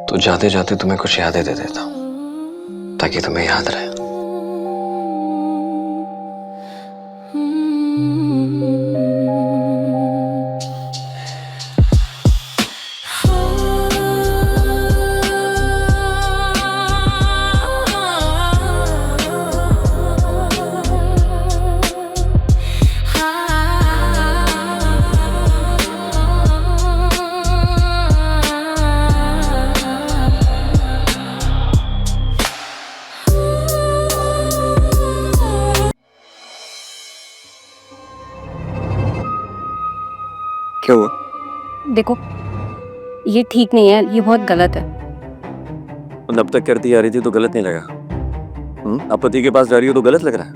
तो जाते जाते तुम्हें कुछ यादें दे देता हूँ ताकि तुम्हें याद रहे। क्या हुआ? देखो, ये ठीक नहीं है, ये बहुत गलत है। अब तक करती आ रही थी तो गलत नहीं लगा? अब पति के पास जा रही हो तो गलत लग रहा है?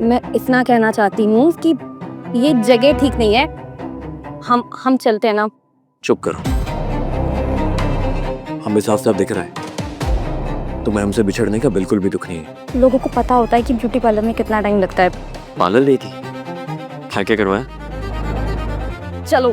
मैं इतना कहना चाहती हूँ कि ये जगह ठीक नहीं है। हम चलते हैं ना। चुप करो। हमें साफ साफ दिख रहा है तुम्हें हमसे बिछड़ने का बिल्कुल भी दुख नहीं है। लोगों को पता होता है कि ब्यूटी पार्लर में कितना टाइम लगता है। पार्लर नहीं थी, क्या करवाया? चलो।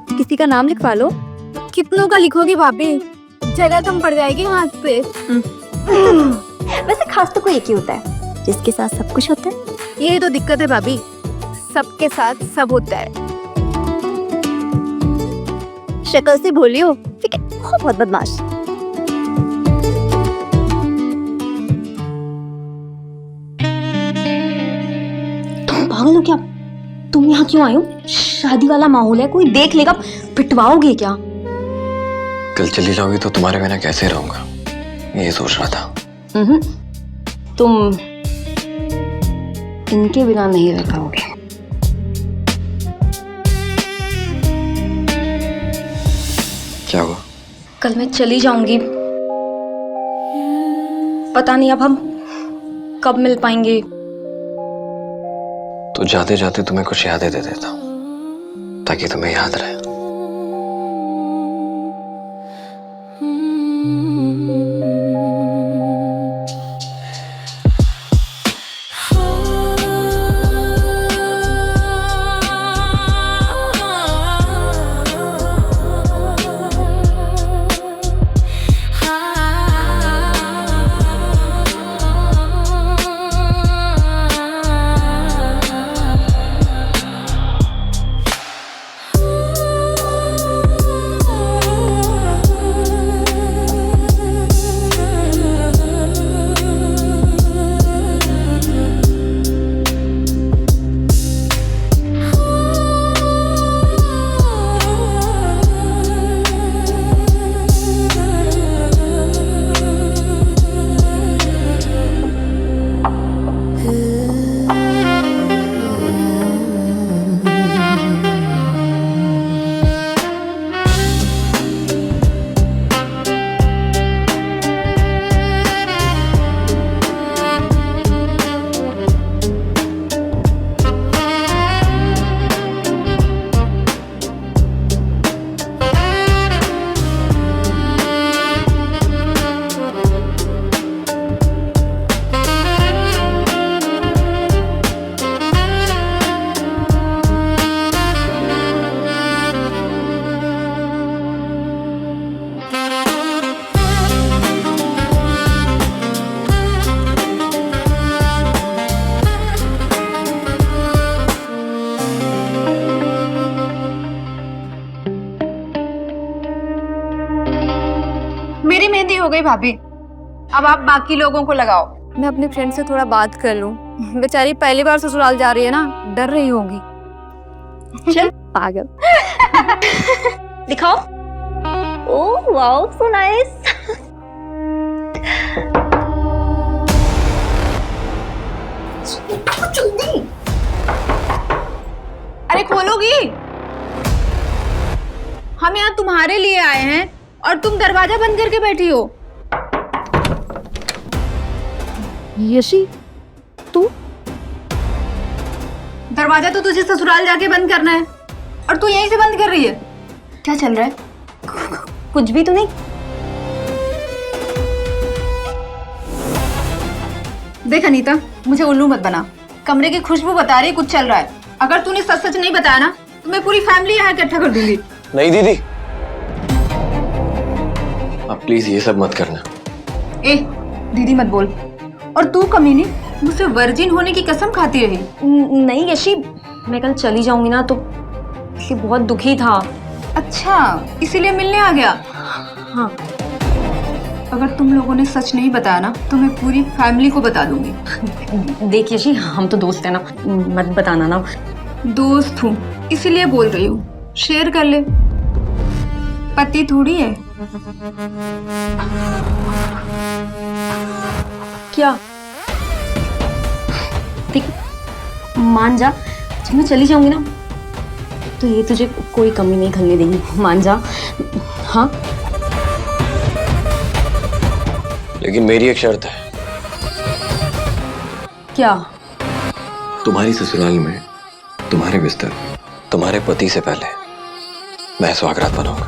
किसी का नाम लिखवा लो। कितनों का लिखोगी भाभी? जगह कम पड़ जाएगी हाथ पे। वैसे खास तो कोई एक ही होता है जिसके साथ सब कुछ होता है। यही तो दिक्कत है भाभी, सबके साथ सब होता है। शक्ल से बोलियो, ठीक है? बहुत बदमाश। तुम पागल हो क्या? तुम यहाँ क्यों आए हो? शादी वाला माहौल है, कोई देख लेगा, पिटवाओगे क्या? कल चली जाओगी तो तुम्हारे बिना कैसे रहूंगा, ये सोच रहा था। तुम इनके बिना नहीं रह पाओगे। क्या हुआ? कल मैं चली जाऊंगी, पता नहीं अब हम कब मिल पाएंगे। तो जाते जाते तुम्हें कुछ यादें दे देता हूँ ताकि तुम्हें याद रहे। मेरी मेहंदी हो गई भाभी, अब आप बाकी लोगों को लगाओ। मैं अपने फ्रेंड से थोड़ा बात कर लूं। बेचारी पहली बार ससुराल जा रही है ना, डर रही होगी। चल पागल। दिखाओ। Oh wow, so nice. जल्दी। अरे खोलोगी? हम यहाँ तुम्हारे लिए आए हैं और तुम दरवाजा बंद करके बैठी हो। यशी, तू? दरवाजा तो तुझे ससुराल जाके बंद करना है और तू यहीं से बंद कर रही है। क्या चल रहा है? कुछ भी तो नहीं। देख अनीता, मुझे उल्लू मत बना। कमरे की खुशबू बता रही है कुछ चल रहा है। अगर तूने सच सच नहीं बताया ना तो मैं पूरी फैमिली यहाँ इकट्ठा कर दूंगी। नहीं दीदी, आप प्लीज ये सब मत करना। ए दीदी मत बोल। और तू कमीनी, मुझसे वर्जिन होने की कसम खाती रही। नहीं यशी, मैं कल चली जाऊंगी ना तो ये बहुत दुखी था। अच्छा, इसीलिए मिलने आ गया। हाँ, अगर तुम लोगों ने सच नहीं बताया ना तो मैं पूरी फैमिली को बता दूंगी। देख यशी, हम तो दोस्त है ना, मत बताना ना। दोस्त हूँ इसीलिए बोल रही हूँ, शेयर कर ले। पति थोड़ी है। क्या? देख, मान जा, जब मैं चली जाऊंगी ना तो ये तुझे कोई कमी नहीं खलने देगी। मान जा। हाँ, लेकिन मेरी एक शर्त है। क्या? तुम्हारी ससुराल में तुम्हारे बिस्तर तुम्हारे पति से पहले मैं सुहागरात बनाऊंगा।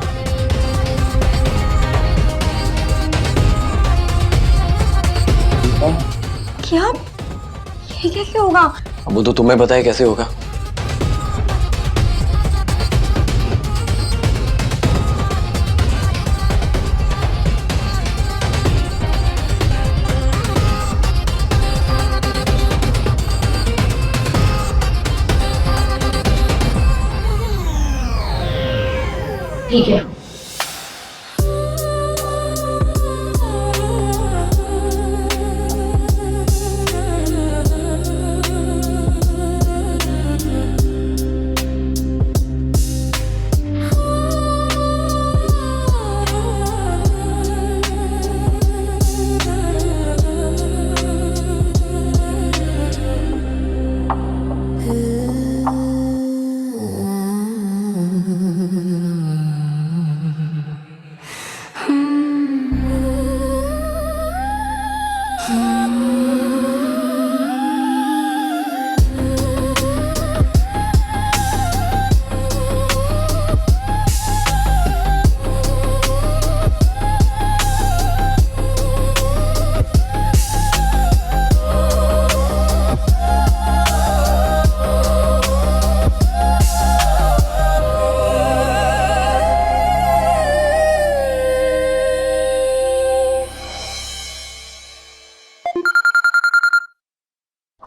क्या? ये कैसे होगा? अब वो तो तुम्हें बताए कैसे होगा। ठीक है।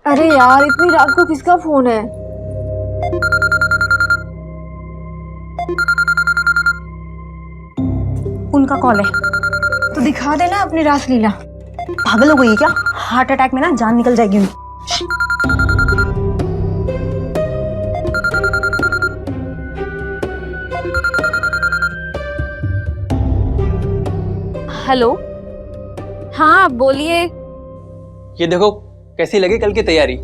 अरे यार, इतनी रात को किसका फोन है? उनका कॉल है। तो दिखा देना अपनी रासलीला। पागल हो गई है क्या? हार्ट अटैक में ना जान निकल जाएगी उनकी। हेलो, हाँ बोलिए। ये देखो कैसी लगी कल की तैयारी।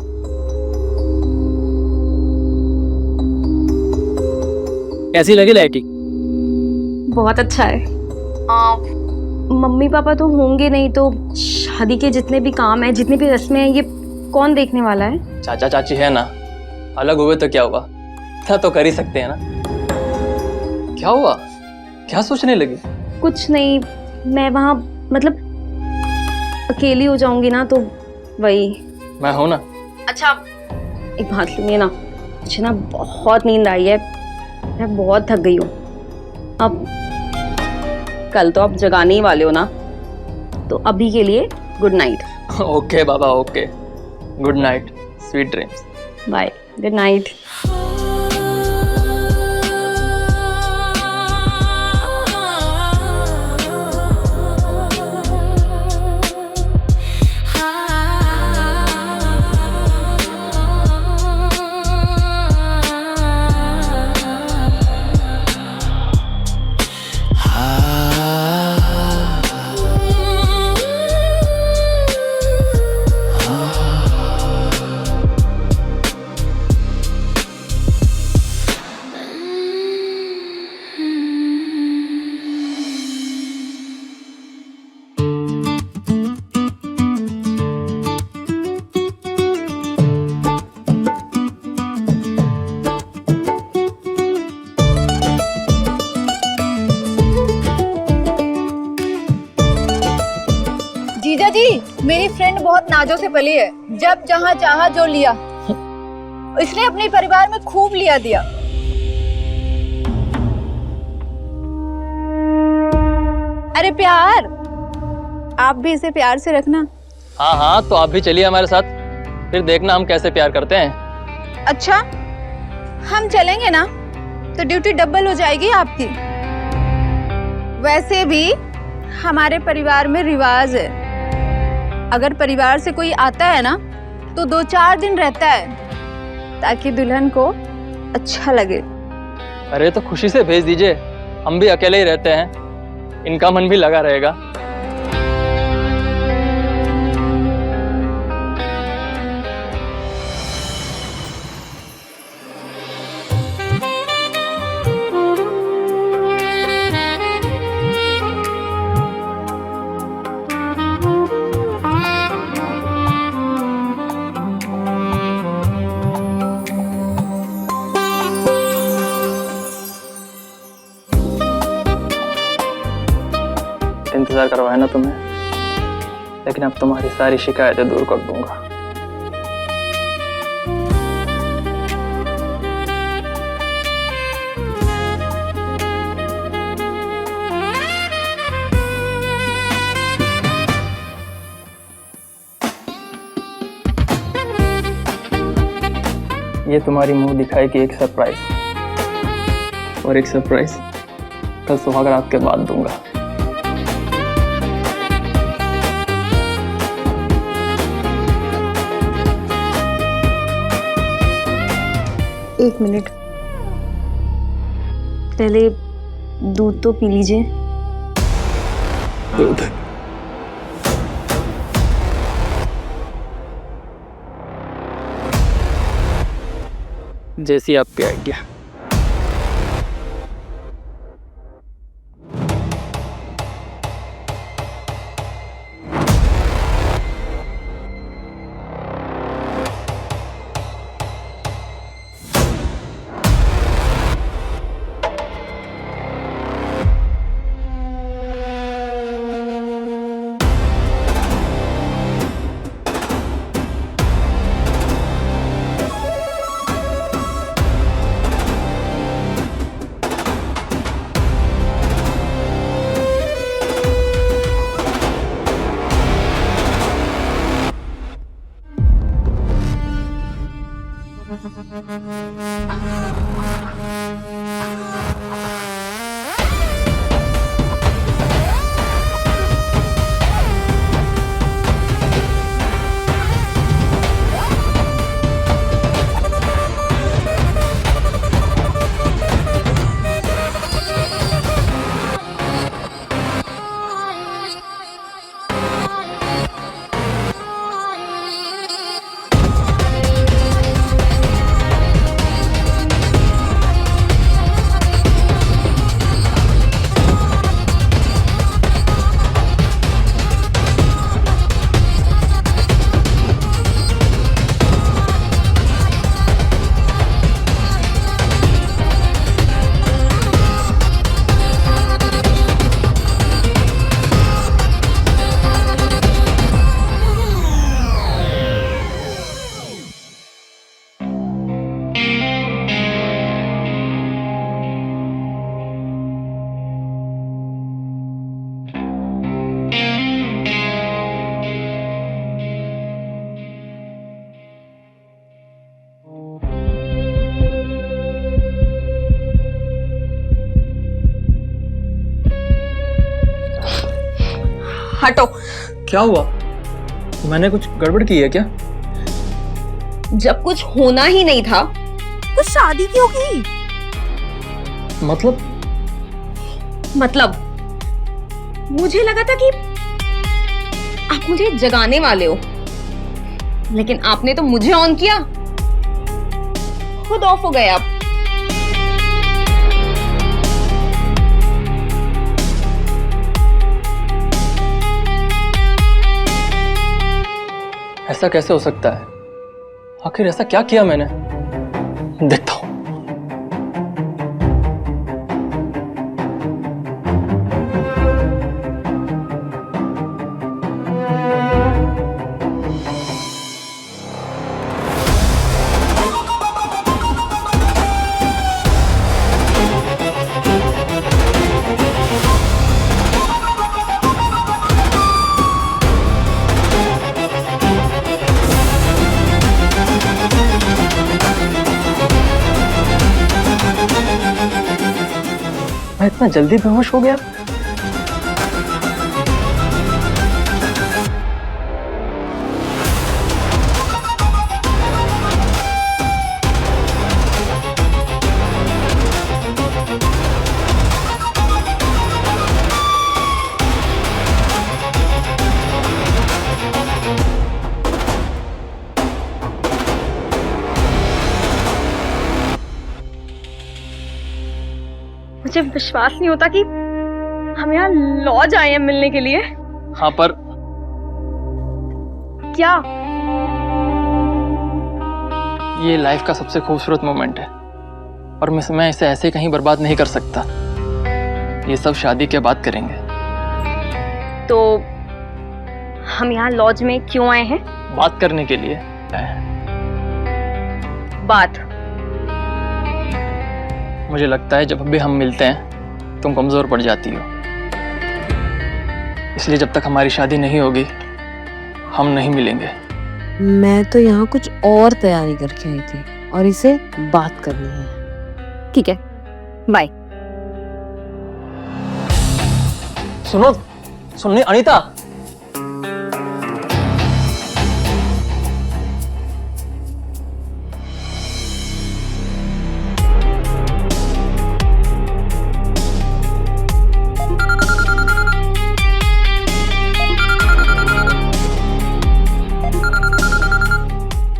कैसी लगी लाइटिंग? बहुत अच्छा है। मम्मी पापा तो होंगे नहीं तो शादी के जितने भी काम है, जितनी भी रस्में हैं, ये कौन देखने वाला है? चाचा चाची है ना, अलग हुए तो क्या हुआ, इतना तो कर ही सकते हैं ना। क्या हुआ, क्या सोचने लगी? कुछ नहीं, मैं वहाँ मतलब अकेली हो जाऊंगी ना तो वही। मैं हूं ना। अच्छा, एक बात सुनिए ना, मुझे ना बहुत नींद आई है, मैं बहुत थक गई हूँ। अब कल तो आप जगाने ही वाले हो ना, तो अभी के लिए गुड नाइट। ओके बाबा, okay, good night, sweet dreams. Bye, good night. जी, मेरी फ्रेंड बहुत नाजों से पली है, जब जहाँ चाहा जो लिया, इसने अपने परिवार में खूब लिया दिया। अरे प्यार, आप भी इसे प्यार से रखना। हाँ हाँ, तो आप भी चलिए हमारे साथ, फिर देखना हम कैसे प्यार करते हैं। अच्छा, हम चलेंगे ना तो ड्यूटी डबल हो जाएगी आपकी। वैसे भी हमारे परिवार में रिवाज है, अगर परिवार से कोई आता है ना तो 2-4 दिन रहता है ताकि दुल्हन को अच्छा लगे। अरे तो खुशी से भेज दीजिए, हम भी अकेले ही रहते हैं, इनका मन भी लगा रहेगा। इंतजार करवाया ना तुम्हें, लेकिन अब तुम्हारी सारी शिकायतें दूर कर दूंगा। ये तुम्हारी मुंह दिखाई की एक सरप्राइज, और एक सरप्राइज कल सुहाग रात के बाद दूंगा। एक मिनट, पहले दूध तो पी लीजिए। दूध? जैसी आपकी आइडिया। हटो। क्या हुआ? मैंने कुछ गड़बड़ की है क्या? जब कुछ होना ही नहीं था तो शादी क्यों की? मतलब मुझे लगा था कि आप मुझे जगाने वाले हो, लेकिन आपने तो मुझे ऑन किया, खुद ऑफ हो गए आप। ऐसा कैसे हो सकता है? आखिर ऐसा क्या किया मैंने? देखता हूं। मैं इतना जल्दी बेहोश हो गया? मुझे विश्वास नहीं होता कि हम यहाँ लॉज आए हैं मिलने के लिए। हाँ, पर क्या? ये लाइफ का सबसे खूबसूरत मोमेंट है और मैं इसे ऐसे कहीं बर्बाद नहीं कर सकता। ये सब शादी के बाद करेंगे। तो हम यहाँ लॉज में क्यों आए हैं? बात करने के लिए। बात? मुझे लगता है जब भी हम मिलते हैं तुम कमजोर पड़ जाती हो, इसलिए जब तक हमारी शादी नहीं होगी हम नहीं मिलेंगे। मैं तो यहाँ कुछ और तैयारी करके आई थी और इसे बात करनी है। ठीक है, बाय। सुनो, सुननी अनीता।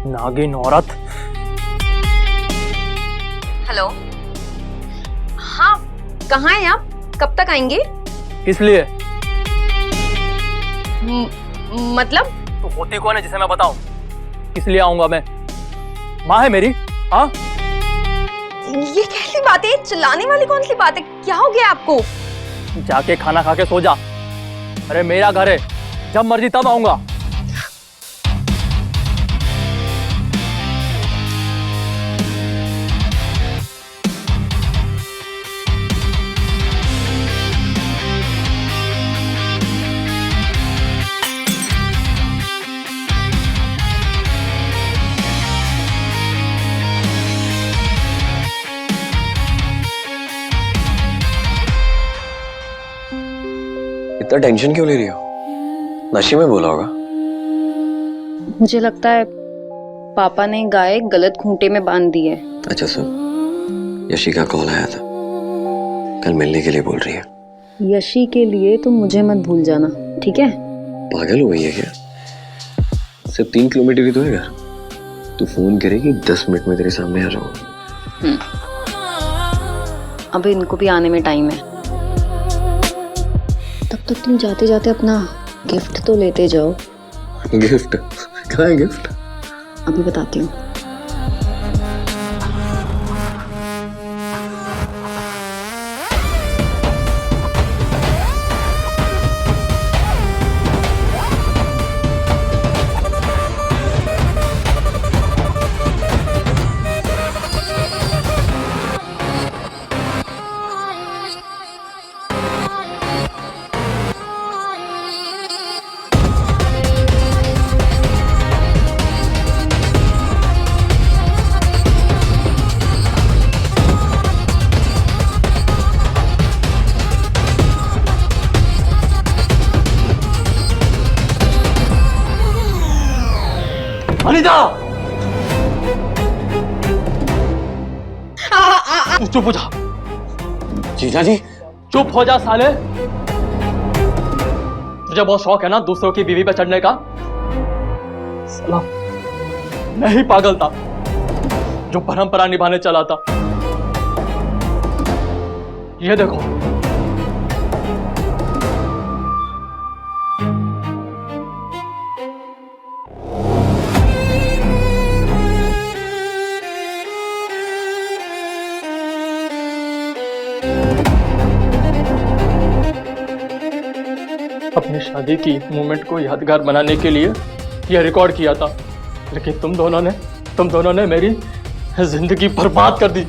नागिन औरत। हेलो। हाँ, कहाँ हैं आप? कब तक आएंगे? किस लिए? मतलब? तू होती कौन है जिसे मैं बताऊं? किस लिए आऊंगा मैं? माँ है मेरी। हाँ, ये कैसी बात है? चिल्लाने वाली कौन सी बात है? क्या हो गया आपको? जाके खाना खा के सो जा। अरे मेरा घर है, जब मर्जी तब आऊंगा। इतना टेंशन क्यों ले रही हो? नशे में बोला होगा। मुझे लगता है पापा ने गाय गलत खूंटे में बांध दी है। अच्छा सुन, यशी का कॉल आया था, कल मिलने के लिए बोल रही है। यशी के लिए तो मुझे मत भूल जाना, ठीक है? पागल हो गई है क्या? सिर्फ 3 किलोमीटर ही तो है घर। तू फोन करेगी 10 मिनट में तेरे सामने आ जाऊंगा। अब इनको भी आने में टाइम है। तब तक तुम जाते जाते अपना गिफ्ट तो लेते जाओ। गिफ्ट? कहाँ है गिफ्ट? अभी बताती हूँ। अनीता! तू चुप हो जा। जीजा जी। चुप हो जा साले। तुझे बहुत शौक है ना दूसरों की बीवी पे चढ़ने का? साला, मैं ही पागल था जो परंपरा निभाने चला था। ये देखो, अपनी शादी की मोमेंट को यादगार बनाने के लिए यह रिकॉर्ड किया था, लेकिन तुम दोनों ने मेरी जिंदगी बर्बाद कर दी।